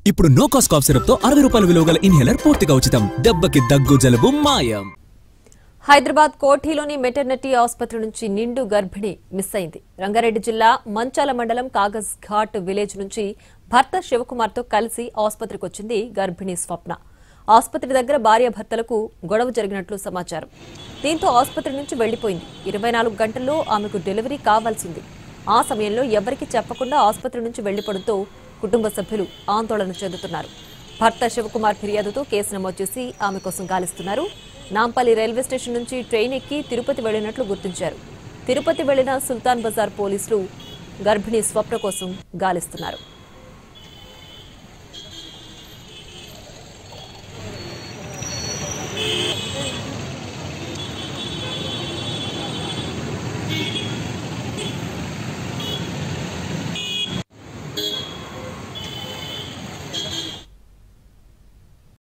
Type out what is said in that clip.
ఇప్పుడు no cost cough syrup తో 60 రూపాయల విలువ గల ఇన్హేలర్ పూర్తిగా ఉచితం. దెబ్బకి దగ్గు జలుబు మాయం. హైదరాబాద్ కోఠీలోని మెటర్నిటీ ఆసుపత్రి నుంచి నిండు గర్భిణి మిస్ అయింది. రంగారెడ్డి జిల్లా మంచాల మండలం కాగజ్ ఘాట్ విలేజ్ నుంచి భర్త శివకుమార్ తో కలిసి ఆసుపత్రికి వచ్చింది గర్భిణి స్వప్న. ఆసుపత్రి దగ్గర భార్యాభర్తలకు గొడవ జరిగినట్లు సమాచారం. దీంతో ఆసుపత్రి నుంచి వెళ్లిపోయింది. 24 గంటల్లో ఆమెకు డెలివరీ కావాల్సింది. ఆ సమయంలో ఎవరికీ చెప్పకుండా ఆసుపత్రి నుంచి వెళ్లిపోవడంతో కుటుంబ సభ్యులు ఆందోళన చెందుతున్నారు. భర్త శివకుమార్ ఫిర్యాదుతో కేసు నమోదు చేసి ఆమె కోసం గాలిస్తున్నారు. నాంపల్లి రైల్వే స్టేషన్ నుంచి ట్రైన్ ఎక్కి తిరుపతి వెళ్లినట్లు గుర్తించారు. తిరుపతి వెళ్లిన సుల్తాన్ బజార్ పోలీసులు గర్భిణీ స్వప్న కోసం గాలిస్తున్నారు.